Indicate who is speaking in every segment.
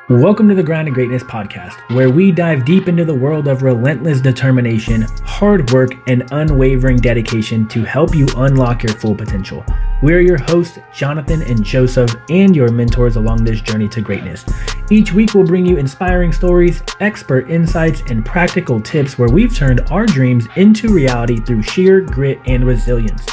Speaker 1: Welcome to the Grind to Greatness podcast, where we dive deep into the world of relentless determination, hard work, and unwavering dedication to help you unlock your full potential. We're your hosts, Jonathan and Joseph, and your mentors along this journey to greatness. Each week, we'll bring you inspiring stories, expert insights, and practical tips where we've turned our dreams into reality through sheer grit and resilience.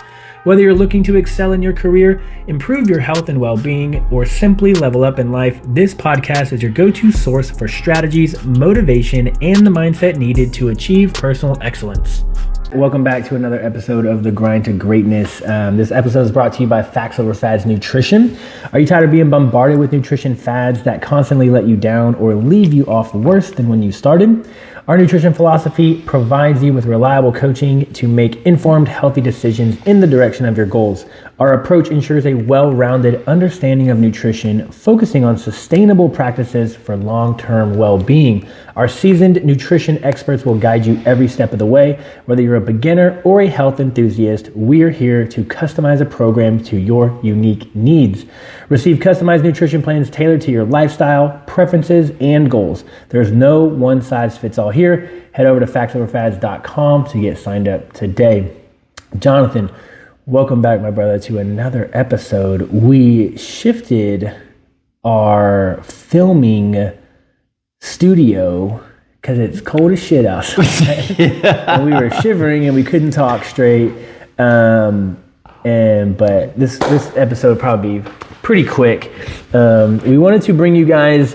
Speaker 1: Whether you're looking to excel in your career, improve your health and well-being, or simply level up in life, this podcast is your go-to source for strategies, motivation, and the mindset needed to achieve personal excellence. Welcome back to another episode of the Grind to Greatness. This episode is brought to you by Facts Over Fads Nutrition. Are you tired of being bombarded with nutrition fads that constantly let you down or leave you off worse than when you started? Our nutrition philosophy provides you with reliable coaching to make informed, healthy decisions in the direction of your goals. Our approach ensures a well-rounded understanding of nutrition, focusing on sustainable practices for long-term well-being. Our seasoned nutrition experts will guide you every step of the way. Whether you're a beginner or a health enthusiast, we're here to customize a program to your unique needs. Receive customized nutrition plans tailored to your lifestyle, preferences, and goals. There's no one-size-fits-all here. Head over to factsoverfads.com to get signed up today. Jonathan, welcome back, my brother, to another episode. We shifted our filming studio because it's cold as shit outside. And we were shivering and we couldn't talk straight. But this episode will probably be pretty quick. We wanted to bring you guys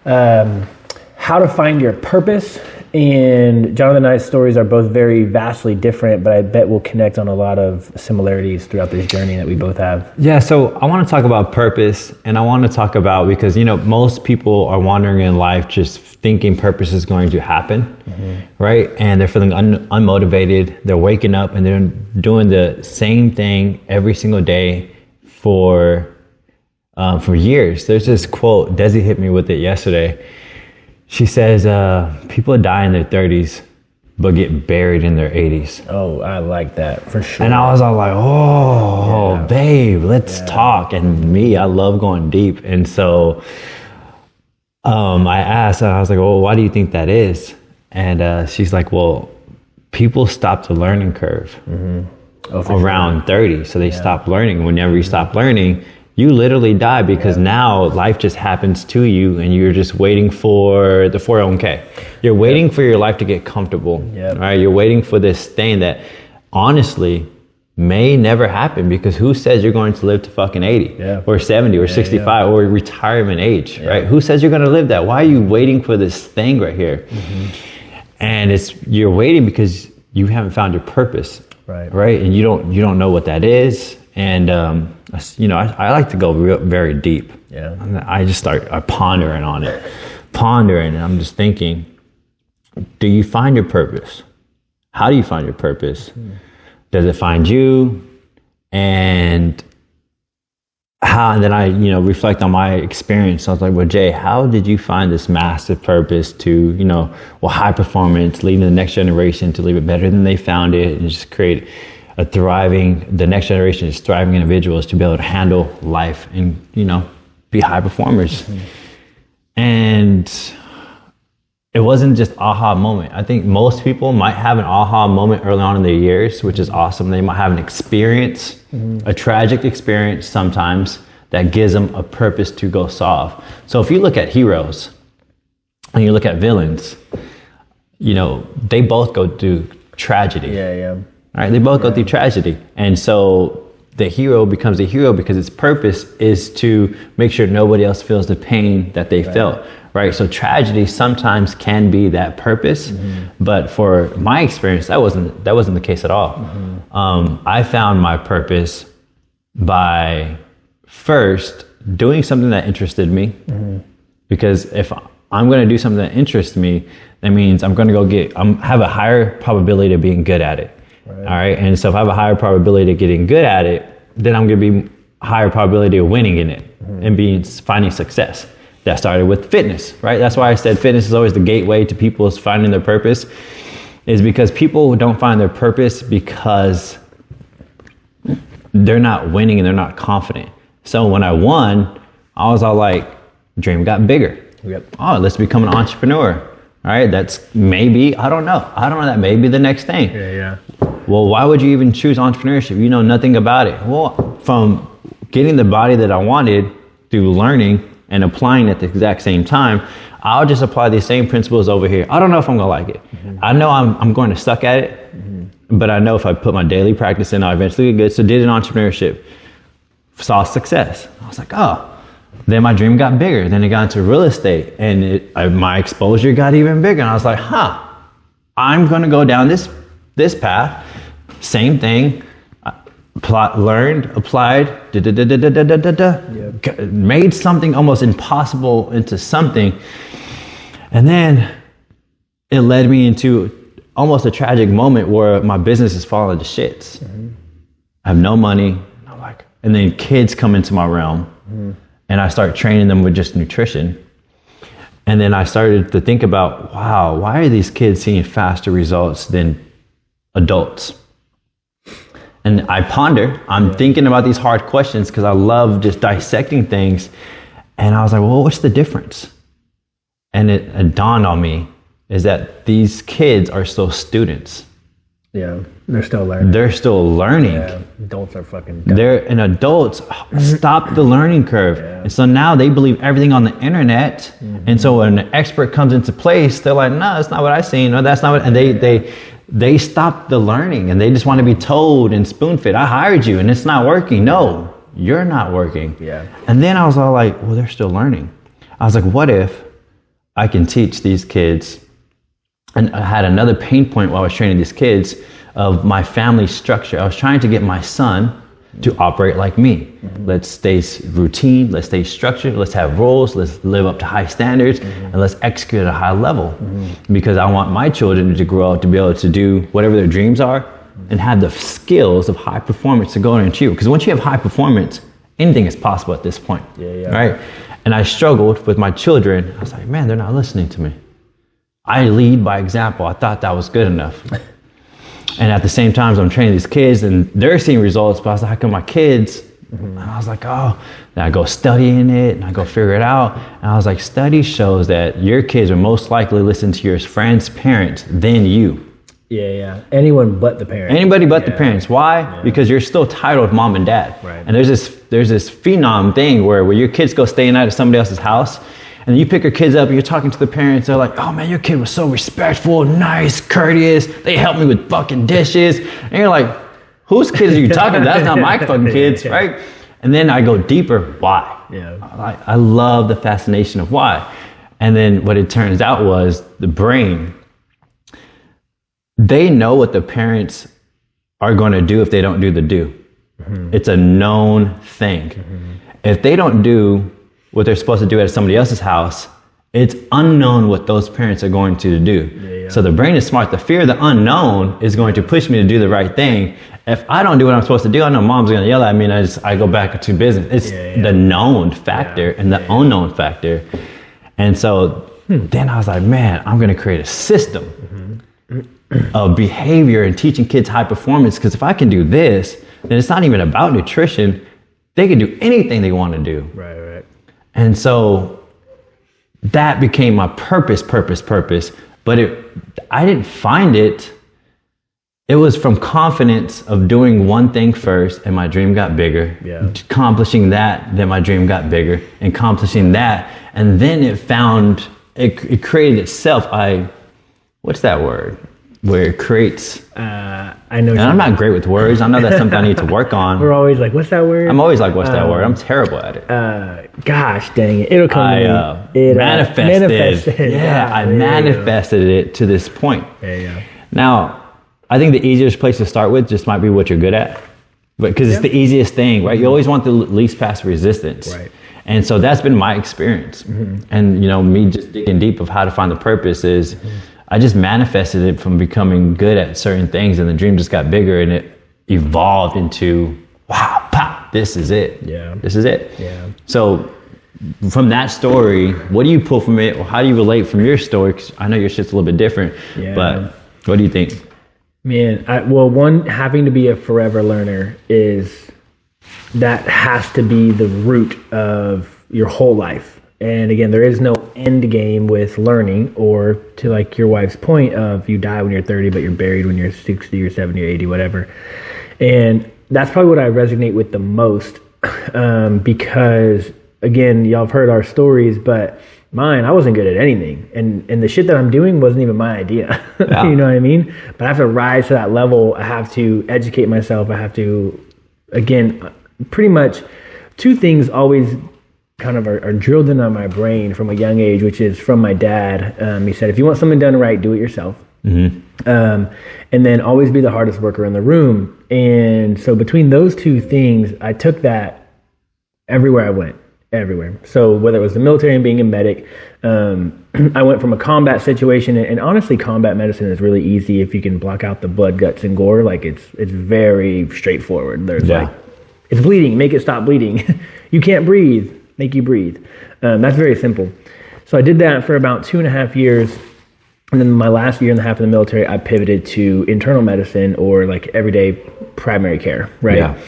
Speaker 1: how to find your purpose. And Jonathan and I's stories are both very vastly different, but I bet we'll connect on a lot of similarities throughout this journey that we both have.
Speaker 2: Yeah, so I want to talk about purpose, and I want to talk about, because, most people are wandering in life just thinking purpose is going to happen, right? And they're feeling unmotivated. They're waking up and they're doing the same thing every single day for years. There's this quote, Desi hit me with it yesterday. She says, people die in their 30s, but get buried in their 80s.
Speaker 1: Oh, I like that for sure.
Speaker 2: And I was all like, babe, let's talk. And me, I love going deep. And so I asked, I was like, well, why do you think that is? And she's like, well, people stop the learning curve around 30. So they stop learning. Whenever you stop learning, you literally die, because now life just happens to you and you're just waiting for the 401k. You're waiting for your life to get comfortable, right? You're waiting for this thing that honestly may never happen, because who says you're going to live to fucking 80 or 70 or 65 or retirement age, right? Who says you're going to live that? Why are you waiting for this thing right here? And you're waiting because you haven't found your purpose, right? And you don't know what that is. And, I like to go very deep. And I just start pondering on it, and I'm just thinking, do you find your purpose? How do you find your purpose? Does it find you? And then I, reflect on my experience. I was like, well, Jay, how did you find this massive purpose to, high performance, leading the next generation to leave it better than they found it, and just create the next generation is thriving individuals to be able to handle life and, be high performers. And it wasn't just aha moment. I think most people might have an aha moment early on in their years, which is awesome. They might have an experience, a tragic experience sometimes, that gives them a purpose to go solve. So if you look at heroes and you look at villains, they both go through tragedy. All right, they both go through tragedy. And so the hero becomes a hero because its purpose is to make sure nobody else feels the pain that they felt, right? So tragedy sometimes can be that purpose, but for my experience, that wasn't the case at all. I found my purpose by first doing something that interested me, because if I'm going to do something that interests me, that means I'm going to have a higher probability of being good at it. All right. And so if I have a higher probability of getting good at it, then I'm going to be higher probability of winning in it and finding success. That started with fitness, right? That's why I said fitness is always the gateway to people's finding their purpose, is because people don't find their purpose because they're not winning and they're not confident. So when I won, I was all like, dream got bigger.
Speaker 1: Yep.
Speaker 2: Oh, let's become an entrepreneur. All right, that's maybe, I don't know, that may be the next thing.
Speaker 1: Yeah.
Speaker 2: Well, why would you even choose entrepreneurship? You know nothing about it. Well, from getting the body that I wanted through learning and applying at the exact same time, I'll just apply these same principles over here. I don't know if I'm gonna like it. I know I'm going to suck at it, but I know if I put my daily practice in, I'll eventually get good. So did an entrepreneurship, saw success. I was like, oh. Then my dream got bigger. Then it got into real estate, and my exposure got even bigger. And I was like, I'm gonna go down this path. Same thing. Learned, applied, made something almost impossible into something. And then it led me into almost a tragic moment where my business is falling to shits. I have no money. And then kids come into my realm, and I start training them with just nutrition. And then I started to think about, wow, why are these kids seeing faster results than adults? And I ponder, I'm thinking about these hard questions because I love just dissecting things. And I was like, well, what's the difference? And it dawned on me is that these kids are still students.
Speaker 1: Yeah, they're still learning.
Speaker 2: Yeah,
Speaker 1: adults are fucking dumb.
Speaker 2: Adults stop the learning curve. Yeah. And so now they believe everything on the internet. And so when an expert comes into place, they're like, no, that's not what I seen. No, that's not what, and they stop the learning, and they just want to be told and spoon-fed. I hired you and it's not working. No, you're not working.
Speaker 1: Yeah.
Speaker 2: And then I was all like, well, they're still learning. I was like, what if I can teach these kids? And I had another pain point while I was training these kids of my family structure. I was trying to get my son to operate like me. Let's stay routine, let's stay structured, let's have roles, let's live up to high standards, and let's execute at a high level. Because I want my children to grow up to be able to do whatever their dreams are and have the skills of high performance to go and achieve. Because once you have high performance, anything is possible at this point. Right? And I struggled with my children. I was like, man, they're not listening to me. I lead by example. I thought that was good enough. And at the same time, I'm training these kids and they're seeing results, but I was like, how come my kids? And I was like, oh, then I go studying it and I go figure it out. And I was like, study shows that your kids are most likely listen to your friend's parents than you.
Speaker 1: Yeah. Anyone but the parents.
Speaker 2: Anybody but the parents. Why? Yeah. Because you're still titled mom and dad.
Speaker 1: Right.
Speaker 2: And there's this phenom thing where your kids go stay night at somebody else's house. And you pick your kids up and you're talking to the parents. They're like, oh man, your kid was so respectful, nice, courteous. They helped me with fucking dishes. And you're like, whose kids are you talking to? That's not my fucking kids, right? And then I go deeper. Why?
Speaker 1: Yeah.
Speaker 2: I love the fascination of why. And then what it turns out was the brain. They know what the parents are going to do if they don't do the do. It's a known thing. If they don't do what they're supposed to do at somebody else's house, it's unknown what those parents are going to do. So the brain is smart. The fear of the unknown is going to push me to do the right thing. If I don't do what I'm supposed to do, I know mom's going to yell at me and I go back to business. It's the known factor and the unknown factor. And so then I was like, man, I'm going to create a system of behavior and teaching kids high performance. Because if I can do this, then it's not even about nutrition. They can do anything they want to do.
Speaker 1: Right.
Speaker 2: And so that became my purpose. But I didn't find it. It was from confidence of doing one thing first, and my dream got bigger. Accomplishing that, then my dream got bigger. And accomplishing that, and then it created itself. What's that word? Where it creates.
Speaker 1: I know.
Speaker 2: And I'm not great with words. I know that's something I need to work on.
Speaker 1: We're always like, what's that word?
Speaker 2: I'm always like, what's that word? I'm terrible at it.
Speaker 1: Gosh dang it. It'll come to me. It
Speaker 2: manifested. I manifested it to this point. Now, I think the easiest place to start with just might be what you're good at. Because it's the easiest thing, right? You always want the least passive resistance.
Speaker 1: Right.
Speaker 2: And so that's been my experience. And, me just digging deep of how to find the purpose is I just manifested it from becoming good at certain things, and the dream just got bigger and it evolved into, wow, pop, this is it. This is it. So from that story, what do you pull from it, or how do you relate from your story? 'Cause I know your shit's a little bit different, but what do you think?
Speaker 1: Man, one, having to be a forever learner that has to be the root of your whole life. And again, there is no end game with learning, or to like your wife's point of you die when you're 30, but you're buried when you're 60 or 70 or 80, whatever. And that's probably what I resonate with the most, because again, y'all have heard our stories, but mine, I wasn't good at anything. And the shit that I'm doing wasn't even my idea.
Speaker 2: Yeah.
Speaker 1: You know what I mean? But I have to rise to that level. I have to educate myself. I have to, again, pretty much two things always kind of are drilled into my brain from a young age, which is from my dad. He said, if you want something done right, do it yourself. Mm-hmm. And then always be the hardest worker in the room. And so between those two things, I took that everywhere I went, everywhere. So whether it was the military and being a medic, I went from a combat situation, and honestly, combat medicine is really easy if you can block out the blood, guts, and gore. Like it's very straightforward. There's like, it's bleeding, make it stop bleeding. You can't breathe, make you breathe. That's very simple. So I did that for about 2.5 years. And then my last year and a half in the military, I pivoted to internal medicine, or like everyday primary care, right? Yeah.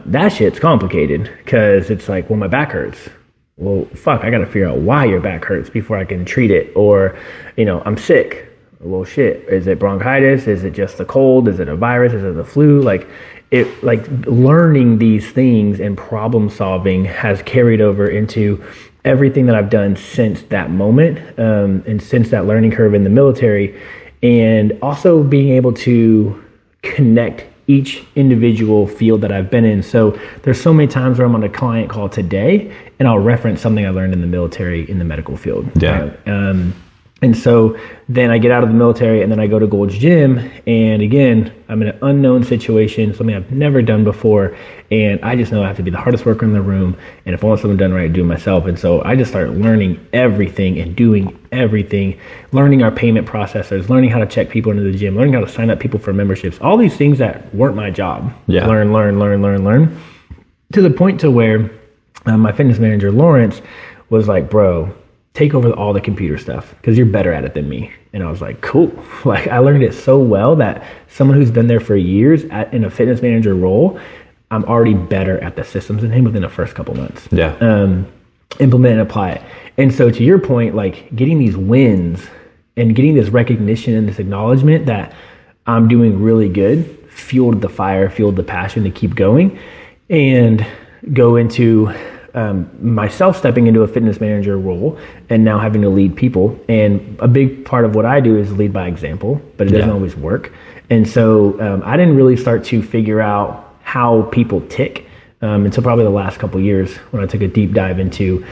Speaker 1: That shit's complicated because it's like, well, my back hurts. Well, fuck, I got to figure out why your back hurts before I can treat it. Or, I'm sick. Well, shit, is it bronchitis? Is it just the cold? Is it a virus? Is it the flu? Like learning these things and problem solving has carried over into everything that I've done since that moment, and since that learning curve in the military, and also being able to connect each individual field that I've been in. So there's so many times where I'm on a client call today and I'll reference something I learned in the military in the medical field.
Speaker 2: Yeah.
Speaker 1: And so then I get out of the military and then I go to Gold's Gym, and again, I'm in an unknown situation, something I've never done before, and I just know I have to be the hardest worker in the room, and if I want something done right, I do it myself. And so I just started learning everything and doing everything, learning our payment processors, learning how to check people into the gym, learning how to sign up people for memberships, all these things that weren't my job.
Speaker 2: Yeah.
Speaker 1: Learn, to the point to where my fitness manager, Lawrence, was like, bro, take over all the computer stuff because you're better at it than me. And I was like, cool. Like, I learned it so well that someone who's been there for years in a fitness manager role, I'm already better at the systems than him within the first couple months. Yeah. Implement and apply it. And so to your point, like getting these wins and getting this recognition and this acknowledgement that I'm doing really good fueled the fire, fueled the passion to keep going and go into myself stepping into a fitness manager role and now having to lead people. And a big part of what I do is lead by example, but it doesn't always work. And so I didn't really start to figure out how people tick until probably the last couple of years when I took a deep dive into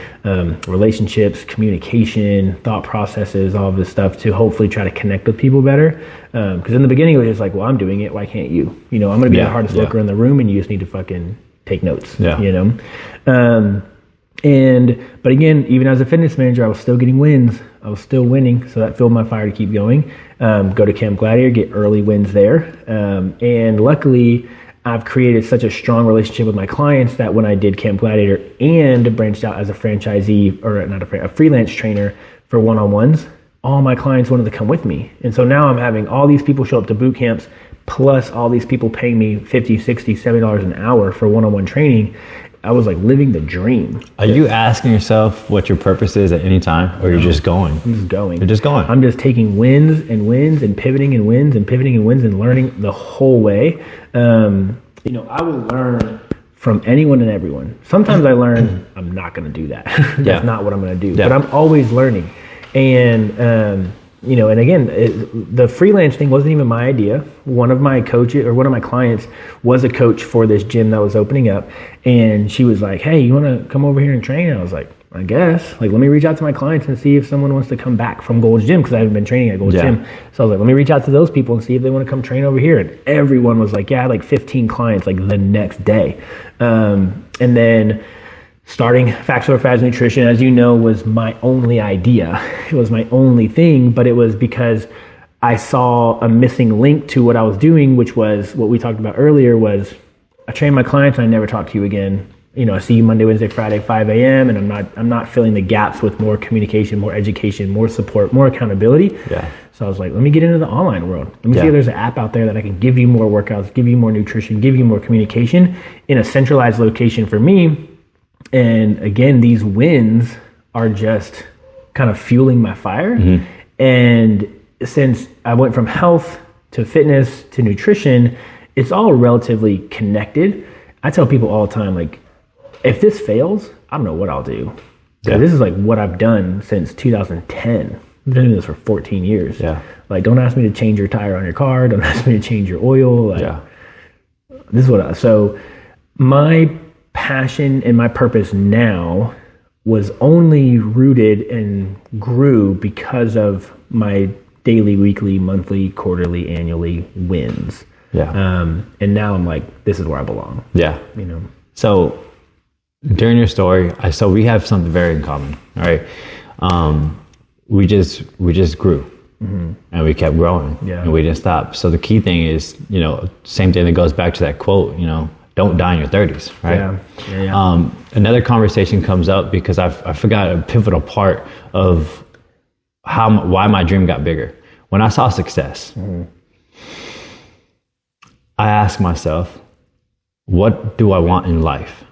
Speaker 1: relationships, communication, thought processes, all of this stuff to hopefully try to connect with people better. Because in the beginning it was just like, well, I'm doing it, why can't you? I'm going to be the hardest worker in the room and you just need to fucking take notes, but again, even as a fitness manager, I was still getting wins. I was still winning. So that fueled my fire to keep going. Go to Camp Gladiator, get early wins there. And luckily I've created such a strong relationship with my clients that when I did Camp Gladiator and branched out as a franchisee, or not a freelance trainer for one-on-ones, all my clients wanted to come with me. And so now I'm having all these people show up to boot camps, plus all these people paying me $50, $60, $70 an hour for one-on-one training. I was like living the dream.
Speaker 2: Are you asking yourself what your purpose is at any time, or you're just going?
Speaker 1: I'm just going.
Speaker 2: You're just going.
Speaker 1: I'm just taking wins and pivoting and wins and pivoting and wins and learning the whole way. I will learn from anyone and everyone. Sometimes I learn I'm not going to do that. That's not what I'm going to do. But I'm always learning. And and again, the freelance thing wasn't even my idea. One of my coaches or one of my clients was a coach for this gym that was opening up. And she was like, hey, you want to come over here and train? And I was like, I guess. Like, let me reach out to my clients and see if someone wants to come back from Gold's Gym, because I haven't been training at Gold's Gym. So I was like, let me reach out to those people and see if they want to come train over here. And everyone was like, yeah, I had like 15 clients like the next day. And then starting Facts Over Fads Nutrition, as you know, was my only idea. It was my only thing, but it was because I saw a missing link to what I was doing, which was what we talked about earlier, was I train my clients and I never talk to you again. I see you Monday, Wednesday, Friday, 5 a.m. and I'm not filling the gaps with more communication, more education, more support, more accountability. Yeah. So I was like, let me get into the online world. Let me see if there's an app out there that I can give you more workouts, give you more nutrition, give you more communication in a centralized location for me. And again, these wins are just kind of fueling my fire. And since I went from health to fitness to nutrition, it's all relatively connected. I tell people all the time, like, if this fails, I don't know what I'll do. Yeah. This is like what I've done since 2010. I've been doing this for 14 years. Yeah. Like, don't ask me to change your tire on your car. Don't ask me to change your oil. Like, this is what so my passion and my purpose now was only rooted and grew because of my daily, weekly, monthly, quarterly, annually wins. Yeah. And now I'm like, this is where I belong.
Speaker 2: Yeah.
Speaker 1: You know.
Speaker 2: So during your story, so we have something very in common. All right. We just grew. And we kept growing. Yeah. And we didn't stop. So the key thing is, you know, same thing that goes back to that quote, you know, don't die in your 30s, right? Yeah. Another conversation comes up because I forgot a pivotal part of why my dream got bigger. When I saw success, I asked myself, what do I want in life?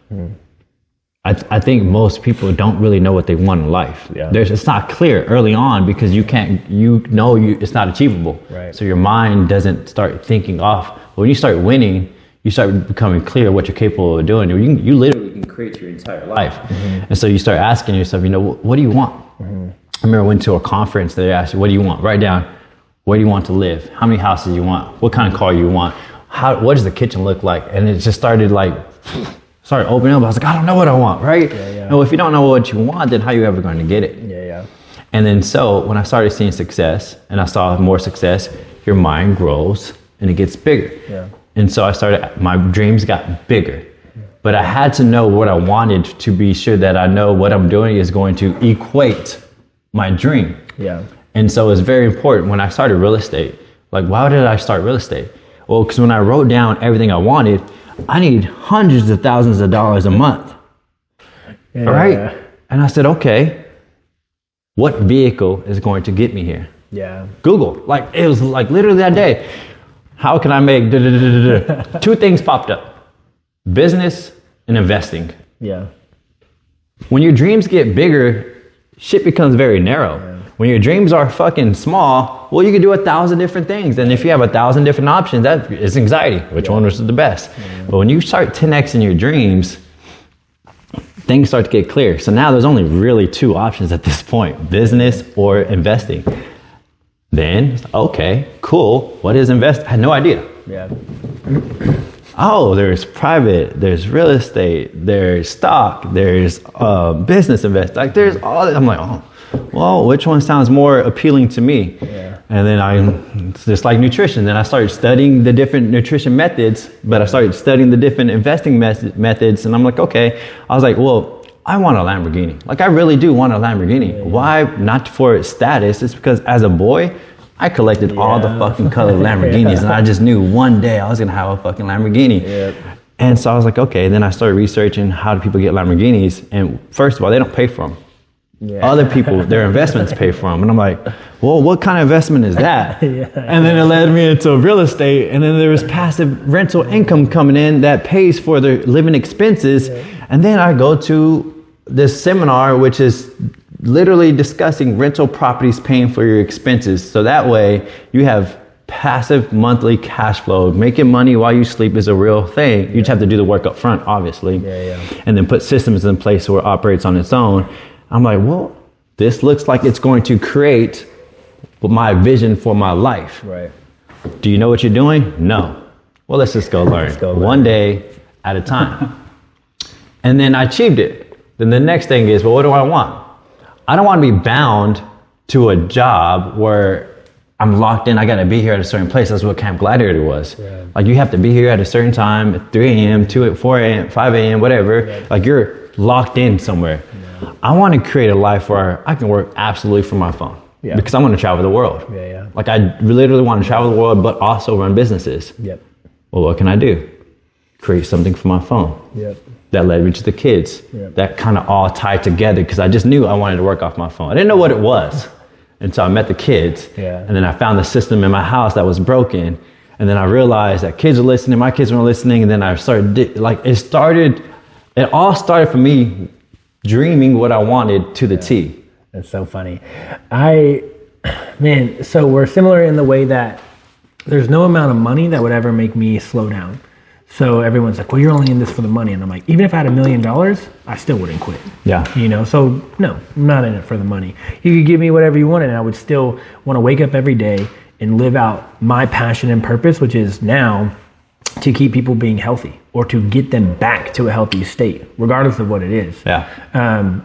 Speaker 2: I think most people don't really know what they want in life. Yeah. It's not clear early on because it's not achievable. Right. So your mind doesn't start thinking off. When you start winning, you start becoming clear what you're capable of doing. You literally can create your entire life. And so you start asking yourself, you know, what do you want? I remember I went to a conference, they asked you, what do you want? Write down, where do you want to live? How many houses you want? What kind of car you want? What does the kitchen look like? And it just started opening up. I was like, I don't know what I want, right? Yeah. No, if you don't know what you want, then how are you ever going to get it? Yeah. And then so when I started seeing success and I saw more success, your mind grows and it gets bigger. Yeah. And so my dreams got bigger. But I had to know what I wanted to be sure that I know what I'm doing is going to equate my dream. Yeah. And so it's very important when I started real estate. Like, why did I start real estate? Well, because when I wrote down everything I wanted, I need hundreds of thousands of dollars a month. Yeah. Right? And I said, okay, what vehicle is going to get me here? Yeah. Google. Like, it was like literally that day. How can I make Two things popped up. Business and investing. Yeah. When your dreams get bigger, shit becomes very narrow. Yeah. When your dreams are fucking small, well, you can do 1,000 different things. And if you have 1,000 different options, that is anxiety. Which one was the best? Yeah. But when you start 10X in your dreams, things start to get clear. So now there's only really two options at this point, business or investing. Then, okay, cool. What is invest? I had no idea. Yeah. Oh, there's private, there's real estate, there's stock, there's business invest. Like there's all that. I'm like, oh, well, which one sounds more appealing to me? Yeah. And then it's just like nutrition. Then I started studying the different nutrition methods, but I started studying the different investing methods. And I'm like, okay. I was like, well, I want a Lamborghini. Like I really do want a Lamborghini. Yeah. Why? Not for its status. It's because as a boy, I collected all the fucking colored Lamborghinis and I just knew one day I was gonna have a fucking Lamborghini. Yep. And so I was like, okay, then I started researching how do people get Lamborghinis. And first of all, they don't pay for them. Yeah. Other people, their investments pay for them. And I'm like, well, what kind of investment is that? And then it led me into real estate. And then there was passive rental income coming in that pays for their living expenses. Yeah. And then I go to this seminar, which is literally discussing rental properties paying for your expenses. So that way you have passive monthly cash flow. Making money while you sleep is a real thing. You just have to do the work up front, obviously. And then put systems in place so it operates on its own. I'm like, well, this looks like it's going to create my vision for my life. Right. Do you know what you're doing? No. Well, let's just go learn. One day at a time. And then I achieved it. Then the next thing is, well, what do I want? I don't want to be bound to a job where I'm locked in. I got to be here at a certain place. That's what Camp Gladiator was. Yeah. Like you have to be here at a certain time, at 3 a.m., 4 a.m., 5 a.m., whatever. Yeah. Like you're locked in somewhere. Yeah. I want to create a life where I can work absolutely from my phone. Yeah. Because I want to travel the world. Yeah. Like I literally want to travel the world, but also run businesses. Yep. Well, what can I do? Create something from my phone. Yep. That led me to the kids. Yep. That kind of all tied together because I just knew I wanted to work off my phone. I didn't know what it was. And so I met the kids. Yeah. And then I found the system in my house that was broken. And then I realized that kids were listening, my kids weren't listening. And then I started, it all started for me dreaming what I wanted to the T.
Speaker 1: That's so funny. So we're similar in the way that there's no amount of money that would ever make me slow down. So everyone's like, well, you're only in this for the money. And I'm like, even if I had $1 million, I still wouldn't quit.
Speaker 2: Yeah.
Speaker 1: So no, I'm not in it for the money. You could give me whatever you wanted, and I would still want to wake up every day and live out my passion and purpose, which is now to keep people being healthy or to get them back to a healthy state, regardless of what it is.
Speaker 2: Yeah.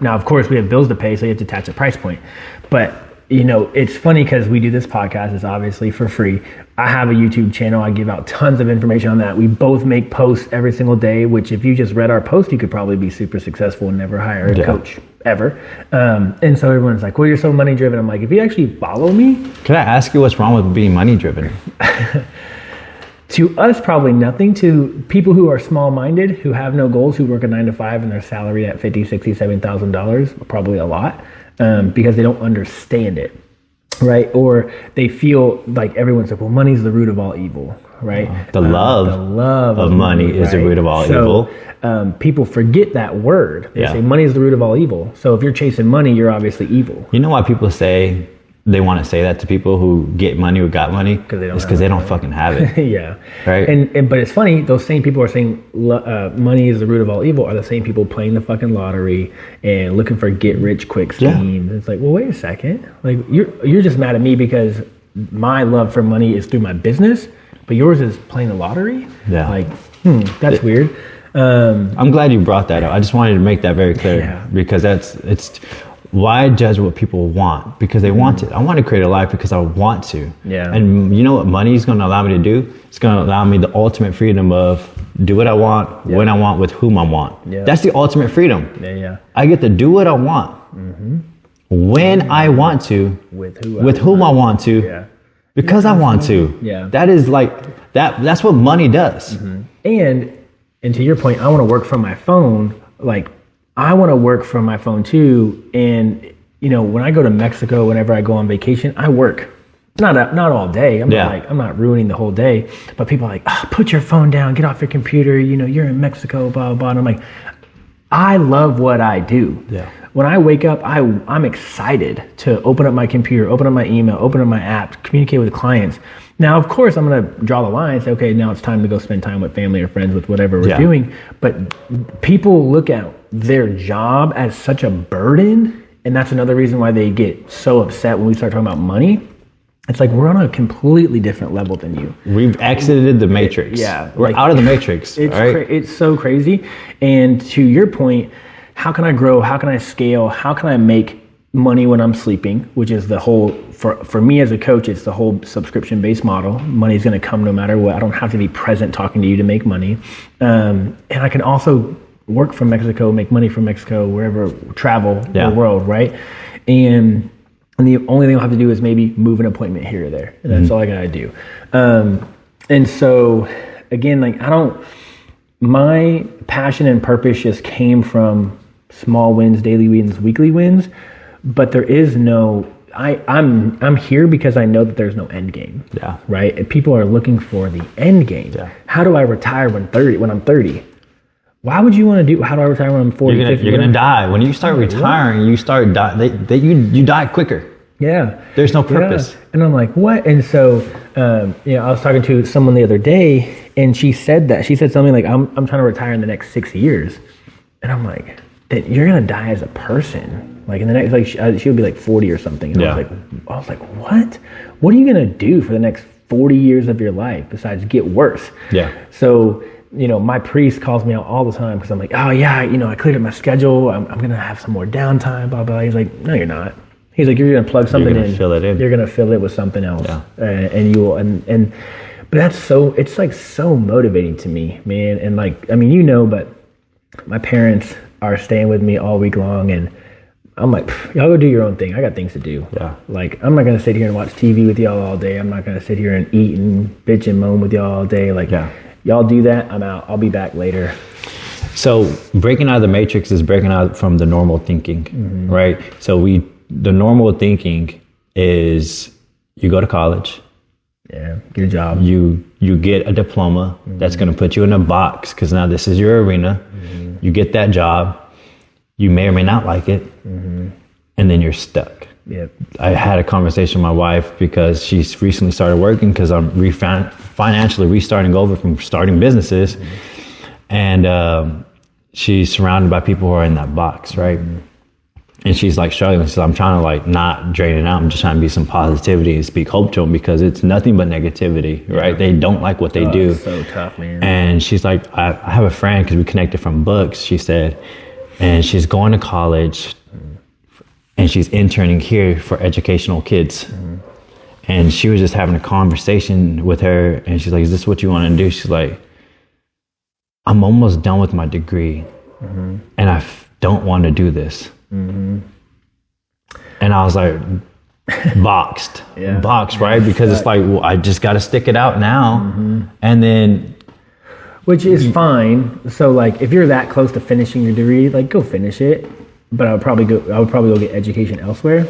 Speaker 1: Now, of course, we have bills to pay, so you have to attach a price point. But it's funny because we do this podcast. It's obviously for free. I have a YouTube channel. I give out tons of information on that. We both make posts every single day, which if you just read our post, you could probably be super successful and never hire a coach ever. And so everyone's like, well, you're so money driven. I'm like, if you actually follow me.
Speaker 2: Can I ask you what's wrong with being money driven?
Speaker 1: To us, probably nothing. To people who are small-minded, who have no goals, who work a 9 to 5 and they're salaried at $50,000, $60,000, $7,000, probably a lot. Because they don't understand it, right? Or they feel like everyone's like, well, money's the root of all evil, right?
Speaker 2: The love of money is the root of all evil.
Speaker 1: People forget that word. They say money is the root of all evil. So if you're chasing money, you're obviously evil.
Speaker 2: You know why people say they want to say that to people who get money or got money? It's because they don't fucking have it.
Speaker 1: Yeah.
Speaker 2: Right.
Speaker 1: But it's funny, those same people are saying money is the root of all evil are the same people playing the fucking lottery and looking for get rich quick schemes. Yeah. It's like, well, wait a second. Like you're just mad at me because my love for money is through my business, but yours is playing the lottery?
Speaker 2: Yeah.
Speaker 1: Like, that's weird.
Speaker 2: I'm glad you brought that up. I just wanted to make that very clear because it's why judge what people want? Because they want it. I want to create a life because I want to.
Speaker 1: Yeah.
Speaker 2: And you know what money is going to allow me to do? It's going to allow me the ultimate freedom of do what I want, when I want, with whom I want. Yeah. That's the ultimate freedom.
Speaker 1: Yeah.
Speaker 2: I get to do what I want when I want to, with whom I want to, because I want to. Yeah. That is like that. That's what money does.
Speaker 1: And to your point, I want to work from my phone. Like, I want to work from my phone too. And, when I go to Mexico, whenever I go on vacation, I work. Not all day. I'm not ruining the whole day. But people are like, put your phone down, get off your computer. You're in Mexico, blah, blah, blah. And I'm like, I love what I do. Yeah. When I wake up, I'm excited to open up my computer, open up my email, open up my app, communicate with clients. Now, of course, I'm going to draw the line and say, okay, now it's time to go spend time with family or friends with whatever we're doing. But people look at their job as such a burden. And that's another reason why they get so upset when we start talking about money. It's like we're on a completely different level than you.
Speaker 2: We've exited the matrix. We're out of the matrix.
Speaker 1: It's so crazy. And to your point, how can I grow? How can I scale? How can I make money when I'm sleeping, which is the whole, for me as a coach, it's the whole subscription-based model. Money's going to come no matter what. I don't have to be present talking to you to make money. And I can also work from Mexico, make money from Mexico, wherever, travel the world, right? And the only thing I'll have to do is maybe move an appointment here or there. And that's all I got to do. And so, again, like my passion and purpose just came from small wins, daily wins, weekly wins. But there is no, I'm here because I know that there's no end game. Yeah. Right? And people are looking for the end game. Yeah. How do I retire when I'm 30? Why would you want to do, how do I retire when I'm 40, 50?
Speaker 2: You're going to die. When you start retiring, you start you die quicker.
Speaker 1: Yeah.
Speaker 2: There's no purpose.
Speaker 1: Yeah. And I'm like, what? And so, I was talking to someone the other day and she said something like, I'm trying to retire in the next 6 years. And I'm like, you're going to die as a person. Like in the next, she would be like 40 or something. And I was like, what? What are you going to do for the next 40 years of your life besides get worse? Yeah. So, my priest calls me out all the time because I'm like, oh yeah, I cleared up my schedule. I'm going to have some more downtime, blah, blah. He's like, no, you're not. He's like, you're going to plug something in. Fill it in. You're going to fill it with something else. Yeah. And you will, but it's like so motivating to me, man. And like, I mean, but my parents are staying with me all week long and I'm like, y'all go do your own thing. I got things to do. Yeah. Like, I'm not going to sit here and watch TV with y'all all day. I'm not going to sit here and eat and bitch and moan with y'all all day. Like, y'all do that. I'm out. I'll be back later.
Speaker 2: So breaking out of the matrix is breaking out from the normal thinking, right? So the normal thinking is you go to college.
Speaker 1: Yeah. Get a job.
Speaker 2: You get a diploma that's going to put you in a box because now this is your arena. You get that job. you may or may not like it, and then you're stuck.
Speaker 1: Yep.
Speaker 2: I had a conversation with my wife because she's recently started working because I'm financially restarting over from starting businesses. And she's surrounded by people who are in that box, right? And she's like struggling. So I'm trying to like not drain it out. I'm just trying to be some positivity and speak hope to them because it's nothing but negativity, right? They don't like what they do.
Speaker 1: It's so tough, man.
Speaker 2: And she's like, I have a friend because we connected from books, she said, and she's going to college and she's interning here for educational kids. And she was just having a conversation with her and she's like, is this what you want to do? She's like, I'm almost done with my degree and I don't want to do this. And I was like, boxed, right? Because it's like, well, I just got to stick it out now. And then,
Speaker 1: which is fine. So like, if you're that close to finishing your degree, like go finish it. But I would probably go get education elsewhere.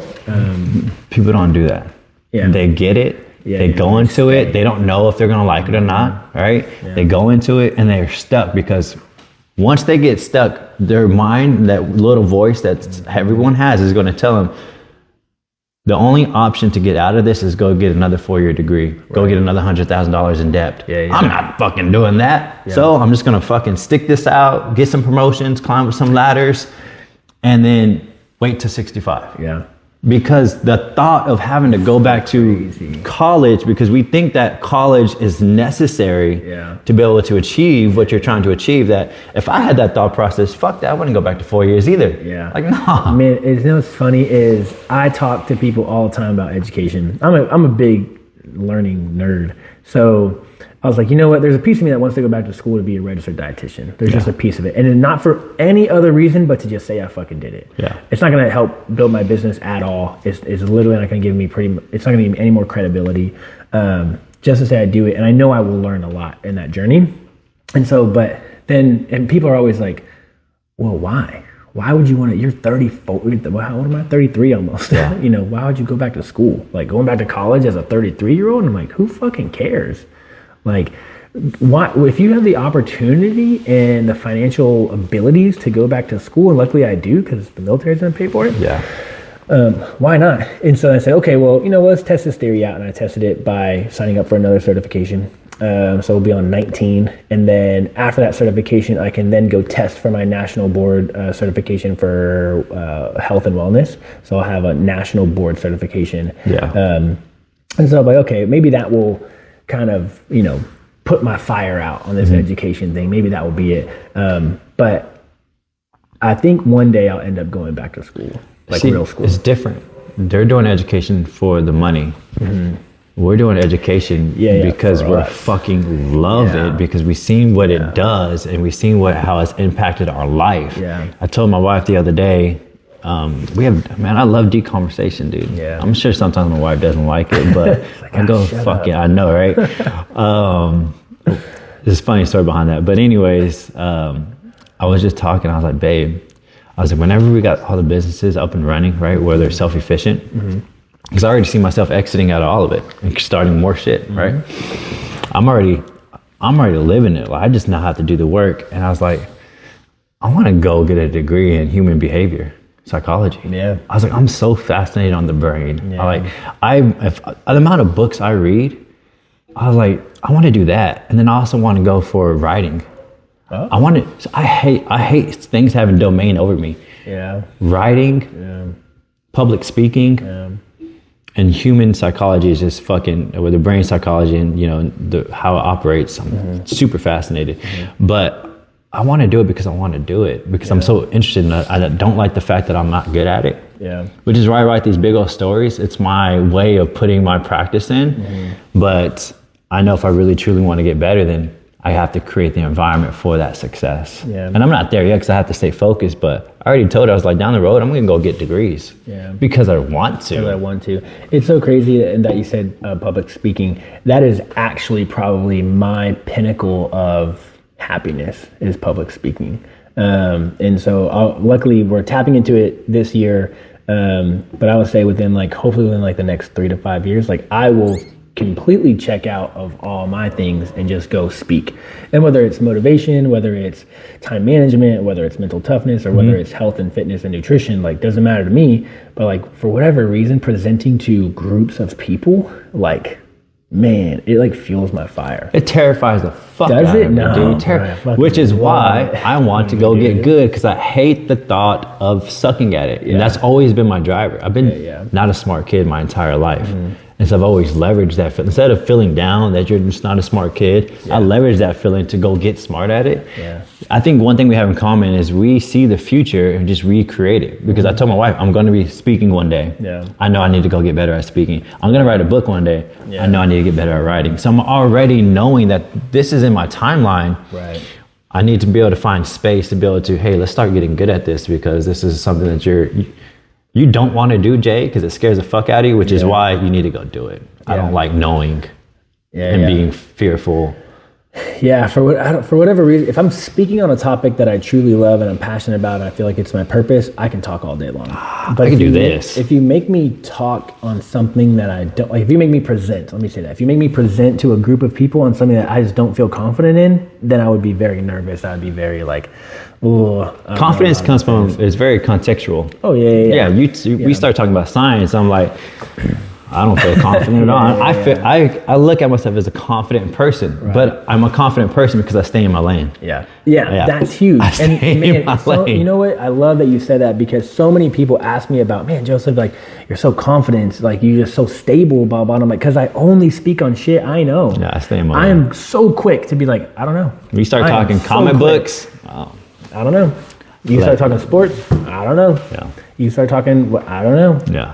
Speaker 2: People don't do that. They get it. They go into it. They don't know if they're going to like it or not, right? They go into it and they're stuck because once they get stuck, their mind, that little voice that everyone has is going to tell them, the only option to get out of this is go get another 4-year degree. Go get another $100,000 in debt. I'm not fucking doing that. So I'm just going to fucking stick this out, get some promotions, climb up some ladders, and then wait till 65. Because the thought of having to go back to college, because we think that college is necessary to be able to achieve what you're trying to achieve, that if I had that thought process, fuck that, I wouldn't go back to 4 years either. Like, no.
Speaker 1: Man, you know what's funny is I talk to people all the time about education. I'm a big learning nerd. So I was like, you know what? There's a piece of me that wants to go back to school to be a registered dietitian. There's just a piece of it. And not for any other reason, but to just say I fucking did it. It's not going to help build my business at all. It's literally not going to give me it's not going to give me any more credibility. Just to say I do it. And I know I will learn a lot in that journey. And so, and people are always like, well, why? Why would you want to, you're 34, how old am I? 33 almost. You know, why would you go back to school? Like going back to college as a 33-year-old? And I'm like, who fucking cares? Like, why, if you have the opportunity and the financial abilities to go back to school, and luckily I do because the military's going to pay for it. Why not? And so I said, okay, well, you know, let's test this theory out. And I tested it by signing up for another certification. So we'll be on 19. And then after that certification, I can then go test for my national board certification for health and wellness. So I'll have a national board certification. And so I'm like, okay, maybe that will kind of, you know, put my fire out on this education thing. Maybe that will be it. But I think one day I'll end up going back to school, like real school.
Speaker 2: It's different. They're doing education for the money. We're doing education because we fucking love it, because we've seen what it does and we've seen how it's impacted our life. I told my wife the other day, I love deep conversation, dude. I'm sure sometimes my wife doesn't like it, but like, I go, fuck it, I know, right? There's a funny story behind that. But anyways, I was just talking, I was like, babe, I was like, whenever we got all the businesses up and running, right, where they're self-efficient, because I already see myself exiting out of all of it and starting more shit, right? I'm already living it. Like, I just now have to do the work. And I was like, I want to go get a degree in human behavior psychology. I was like, I'm so fascinated on the brain. The amount of books I read, I was like, I want to do that. And then I also want to go for writing. I hate things having domain over me. Writing, public speaking, and human psychology is just fucking, or the brain psychology and, you know, how it operates. I'm super fascinated. But I want to do it because I want to do it, because I'm so interested in it. I don't like the fact that I'm not good at it. Which is why I write these big old stories. It's my way of putting my practice in. But I know if I really truly want to get better, then I have to create the environment for that success. And I'm not there yet because I have to stay focused, but I already told her, I was like, down the road, I'm going to go get degrees. Because I want to.
Speaker 1: Because I want to. It's so crazy that you said public speaking. That is actually probably my pinnacle of happiness, is public speaking. And so luckily we're tapping into it this year. But I would say hopefully within like the next 3 to 5 years, like I will completely check out of all my things and just go speak. And whether it's motivation, whether it's time management, whether it's mental toughness, or whether it's health and fitness and nutrition, like doesn't matter to me. But like for whatever reason, presenting to groups of people, like, man, it like fuels my fire.
Speaker 2: It terrifies the fuck out of me, dude. Which is why I want to go get good, because I hate the thought of sucking at it. And that's always been my driver. I've been not a smart kid my entire life. And so I've always leveraged that. Instead of feeling down that you're just not a smart kid, I leverage that feeling to go get smart at it. I think one thing we have in common is we see the future and just recreate it. Because I told my wife, I'm going to be speaking one day. I know I need to go get better at speaking. I'm going to write a book one day. I know I need to get better at writing. So I'm already knowing that this is in my timeline. I need to be able to find space to be able to, hey, let's start getting good at this, because this is something that you don't want to do, Jay, because it scares the fuck out of you, which is why you need to go do it. I don't like knowing and being fearful.
Speaker 1: For whatever reason, if I'm speaking on a topic that I truly love and I'm passionate about and I feel like it's my purpose, I can talk all day long. But
Speaker 2: I can do this.
Speaker 1: If you make me talk on something that I don't, like if you make me present, let me say that. If you make me present to a group of people on something that I just don't feel confident in, then I would be very nervous. I'd be very like,
Speaker 2: confidence comes from, it's very contextual. We start talking about science, I'm like, I don't feel confident at all. I look at myself as a confident person, but I'm a confident person because I stay in my lane.
Speaker 1: That's huge.
Speaker 2: In my lane.
Speaker 1: You know what? I love that you said that, because so many people ask me about, man, Joseph, like you're so confident, like you're just so stable, blah, blah. And I'm like, because I only speak on shit I know.
Speaker 2: I stay in my lane.
Speaker 1: I'm so quick to be like, I don't know.
Speaker 2: We start talking comic books.
Speaker 1: I don't know. You start talking sports, I don't know. You start talking, I don't know.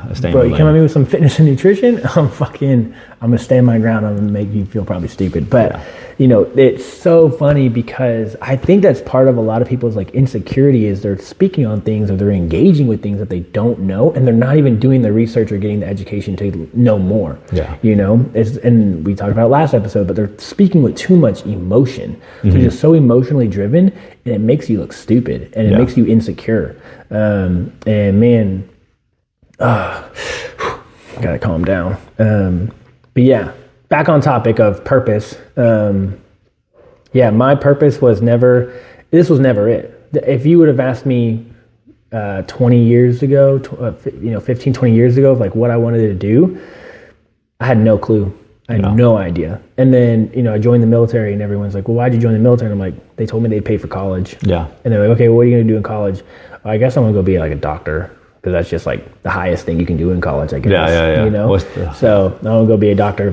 Speaker 2: I stay in
Speaker 1: Bro,
Speaker 2: my
Speaker 1: you
Speaker 2: lane.
Speaker 1: come at me with some fitness and nutrition, I'm gonna stand my ground. I'm gonna make you feel probably stupid. But you know, it's so funny because I think that's part of a lot of people's like insecurity is they're speaking on things or they're engaging with things that they don't know, and they're not even doing the research or getting the education to know more. You know, and we talked about it last episode, but they're speaking with too much emotion. They're just so emotionally driven, and it makes you look stupid and it makes you insecure. And man, gotta calm down. But yeah, back on topic of purpose. My purpose was never, this was never it. If you would have asked me 20 years ago, 15, 20 years ago, of like what I wanted to do, I had no clue. I had no idea. And then, I joined the military and everyone's like, well, why'd you join the military? And I'm like, they told me they'd pay for college. And they're like, okay, well, what are you going to do in college? Well, I guess I'm going to go be like a doctor, because that's just like the highest thing you can do in college, I guess. You know? So I'm going to go be a doctor.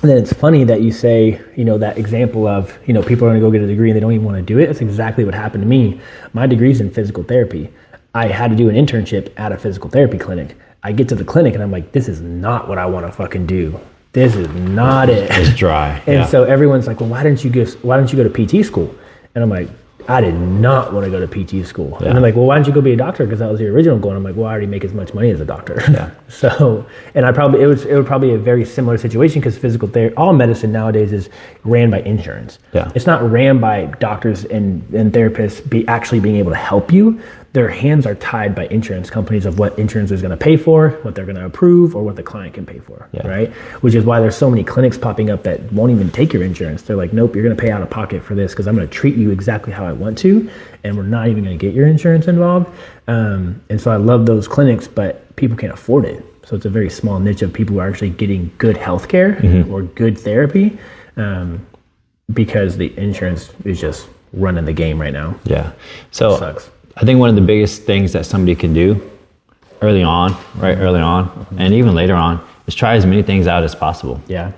Speaker 1: And then it's funny that you say, that example of, people are going to go get a degree and they don't even want to do it. That's exactly what happened to me. My degree's in physical therapy. I had to do an internship at a physical therapy clinic. I get to the clinic and I'm like, this is not what I want to fucking do. This is not it.
Speaker 2: It's dry.
Speaker 1: And so everyone's like, well, why didn't you go to PT school? And I'm like, I did not want to go to PT school. And they're like, well, why don't you go be a doctor? Because that was the original goal. And I'm like, well, I already make as much money as a doctor. So, and it would probably be a very similar situation, because physical therapy, all medicine nowadays is ran by insurance. It's not ran by doctors and therapists actually being able to help you. Their hands are tied by insurance companies of what insurance is going to pay for, what they're going to approve, or what the client can pay for, right? Which is why there's so many clinics popping up that won't even take your insurance. They're like, nope, you're going to pay out of pocket for this because I'm going to treat you exactly how I want to, and we're not even going to get your insurance involved. And so I love those clinics, but people can't afford it. So it's a very small niche of people who are actually getting good healthcare or good therapy, because the insurance is just running the game right now.
Speaker 2: So
Speaker 1: sucks.
Speaker 2: I think one of the biggest things that somebody can do early on, and even later on, is try as many things out as possible. I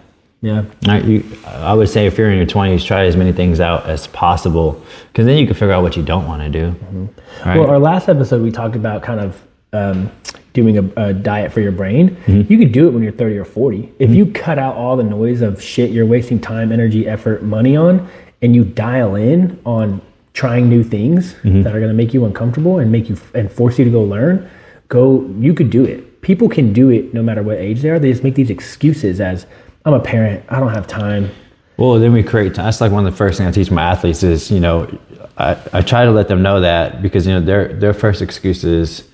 Speaker 2: would say if you're in your 20s, try as many things out as possible, because then you can figure out what you don't want to do.
Speaker 1: Well, our last episode, we talked about kind of doing a diet for your brain. You could do it when you're 30 or 40. If you cut out all the noise of shit you're wasting time, energy, effort, money on, and you dial in on trying new things that are going to make you uncomfortable and force you to go learn, you could do it. People can do it no matter what age they are. They just make these excuses as, I'm a parent, I don't have time.
Speaker 2: Well, then we create, that's like one of the first things I teach my athletes is, I try to let them know that, because, their first excuse is,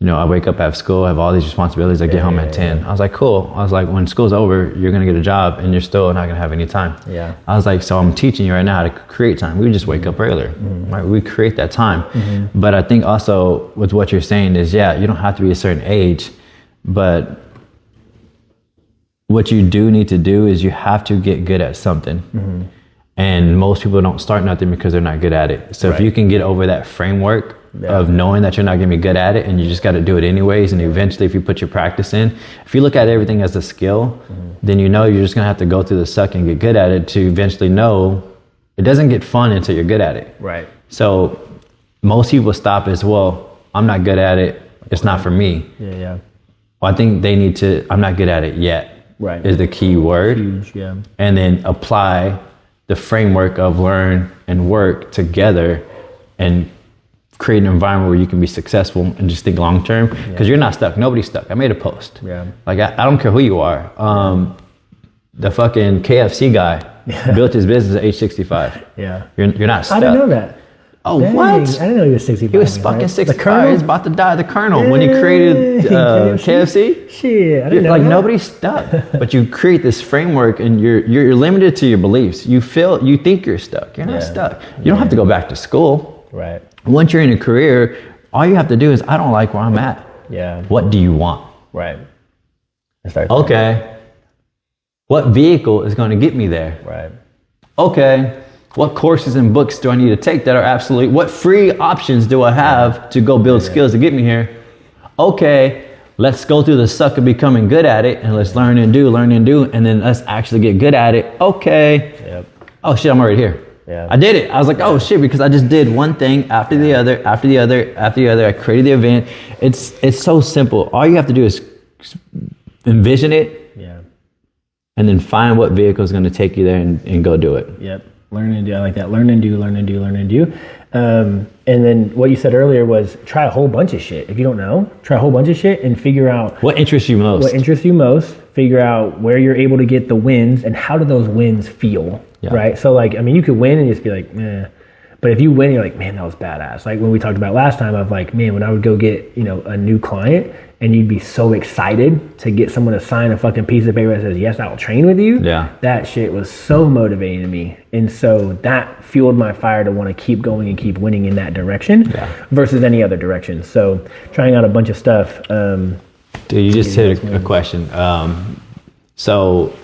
Speaker 2: I wake up, I have school, I have all these responsibilities. I get home at 10. I was like, cool. I was like, when school's over, you're going to get a job and you're still not going to have any time.
Speaker 1: Yeah.
Speaker 2: I was like, so I'm teaching you right now how to create time. We just wake up earlier, right? We create that time. But I think also with what you're saying is, you don't have to be a certain age, but what you do need to do is you have to get good at something. And most people don't start nothing because they're not good at it. So if you can get over that framework of knowing that you're not going to be good at it and you just got to do it anyways, and eventually if you put your practice in, if you look at everything as a skill, then you're just going to have to go through the suck and get good at it to eventually know it doesn't get fun until you're good at it.
Speaker 1: Right.
Speaker 2: So most people stop as, well, I'm not good at it, it's not for me.
Speaker 1: Yeah.
Speaker 2: Well, I think they need to, I'm not good at it yet.
Speaker 1: Right.
Speaker 2: Is the key word.
Speaker 1: Huge, yeah.
Speaker 2: And then apply the framework of learn and work together and create an environment where you can be successful and just think long term, because you're not stuck. Nobody's stuck. I made a post. Yeah. Like I don't care who you are. The fucking KFC guy built his business at age 65. Yeah. You're not stuck.
Speaker 1: I didn't know that.
Speaker 2: Oh, dang, what?
Speaker 1: I didn't know he was 65.
Speaker 2: He was fucking 65. He was about to die. The Colonel, when he created KFC.
Speaker 1: Shit, I didn't know
Speaker 2: like
Speaker 1: that.
Speaker 2: Nobody's stuck. But you create this framework, and you're limited to your beliefs. You think you're stuck. You're not stuck. You don't have to go back to school.
Speaker 1: Right.
Speaker 2: Once you're in a career, all you have to do is, I don't like where I'm at.
Speaker 1: Yeah.
Speaker 2: What do you want?
Speaker 1: Right.
Speaker 2: Okay. What vehicle is going to get me there?
Speaker 1: Right.
Speaker 2: Okay. What courses and books do I need to take that are absolute? What free options do I have to go build skills to get me here? Okay, let's go through the suck of becoming good at it, and let's learn and do, and then let's actually get good at it. Okay. Yep. Oh shit, I'm already here. Yeah. I did it. I was like, oh shit, because I just did one thing after the other, after the other, after the other. I created the event. It's so simple. All you have to do is envision it. Yeah. And then find what vehicle is going to take you there and go do it.
Speaker 1: Yep. Learn and do. I like that. Learn and do. And then what you said earlier was try a whole bunch of shit. If you don't know, try a whole bunch of shit and figure out
Speaker 2: what interests you most. Figure out where you're able to get the wins and how do those wins feel. Yeah. Right. So you could win and just be like, meh. But if you win, you're like, man, that was badass. Like when we talked about last time of like, man, when I would go get, a new client and you'd be so excited to get someone to sign a fucking piece of paper that says, yes, I'll train with you. Yeah. That shit was so motivating to me. And so that fueled my fire to want to keep going and keep winning in that direction versus any other direction. So trying out a bunch of stuff. Dude, you just hit a question. So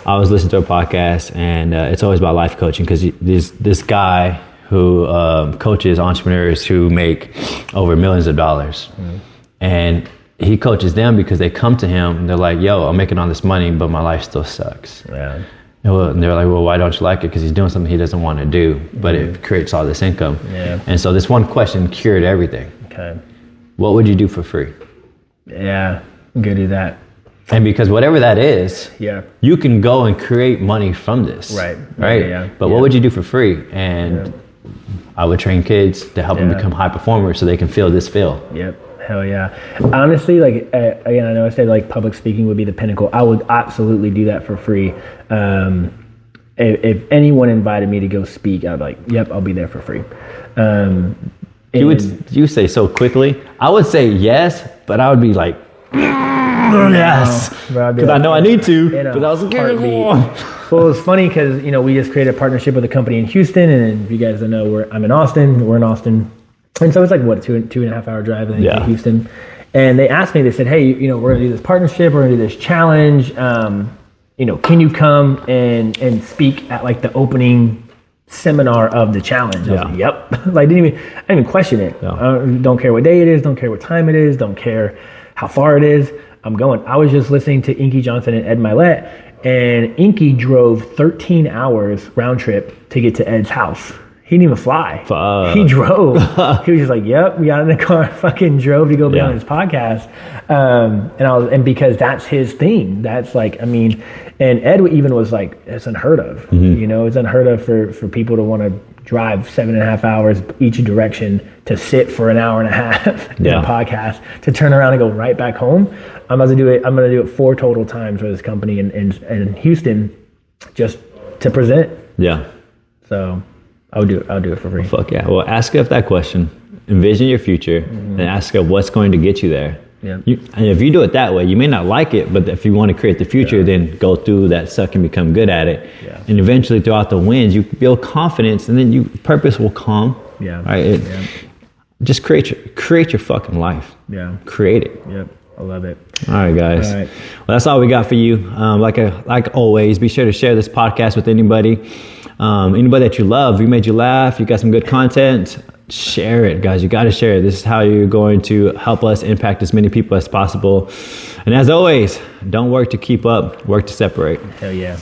Speaker 2: I was listening to a podcast and it's always about life coaching because this guy who coaches entrepreneurs who make over millions of dollars. And he coaches them because they come to him and they're like, yo, I'm making all this money, but my life still sucks. Yeah. And they're like, well, why don't you like it? Because he's doing something he doesn't want to do, but it creates all this income. Yeah. And so this one question cured everything. Okay. What would you do for free?
Speaker 1: Yeah, I'm gonna do that.
Speaker 2: And because whatever that is, you can go and create money from this. Right. Yeah. But what would you do for free? And I would train kids to help them become high performers so they can feel this feel.
Speaker 1: Yep. Hell yeah. Honestly, again, I know I said public speaking would be the pinnacle. I would absolutely do that for free. If anyone invited me to go speak, I'd be like, yep, I'll be there for free.
Speaker 2: You say so quickly. I would say yes, but I would be like, yes, because I know I need to. But I was scared.
Speaker 1: Well, it's funny because we just created a partnership with a company in Houston, and if you guys don't know, I'm in Austin. We're in Austin, and so it's like what two and a half hour drive to Houston. And they asked me, they said, hey, we're gonna do this partnership, we're gonna do this challenge. Can you come and speak at the opening seminar of the challenge? I was like, yep. I didn't even question it. Don't care what day it is, don't care what time it is, don't care how far it is. I'm going. I was just listening to Inky Johnson and Ed Milet, and Inky drove 13 hours round trip to get to Ed's house. He didn't even fly. Fuck. He drove. He was just like, yep, we got in the car, fucking drove to go be on his podcast. And because that's his thing. That's and Ed even was like, it's unheard of. It's unheard of for people to want to drive 7.5 hours each direction to sit for an hour and a half in a podcast, to turn around and go right back home. I'm going to do it 4 total times for this company in Houston just to present. Yeah. So I'll do it for free.
Speaker 2: Fuck yeah. Well, ask yourself that question. Envision your future and ask her what's going to get you there.
Speaker 1: Yeah.
Speaker 2: And if you do it that way, you may not like it, but if you want to create the future, then go through that suck and become good at it.
Speaker 1: Yeah.
Speaker 2: And eventually throughout the wins, you build confidence, and then purpose will come.
Speaker 1: Yeah.
Speaker 2: Right. Just create your fucking life.
Speaker 1: Yeah.
Speaker 2: Create it.
Speaker 1: Yep. I love it.
Speaker 2: All right, guys.
Speaker 1: All right.
Speaker 2: Well, that's all we got for you. Like always, be sure to share this podcast with anybody that you love. We made you laugh. You got some good content. Share it, guys. You got to share it. This is how you're going to help us impact as many people as possible. And as always, don't work to keep up, work to separate.
Speaker 1: Hell yeah.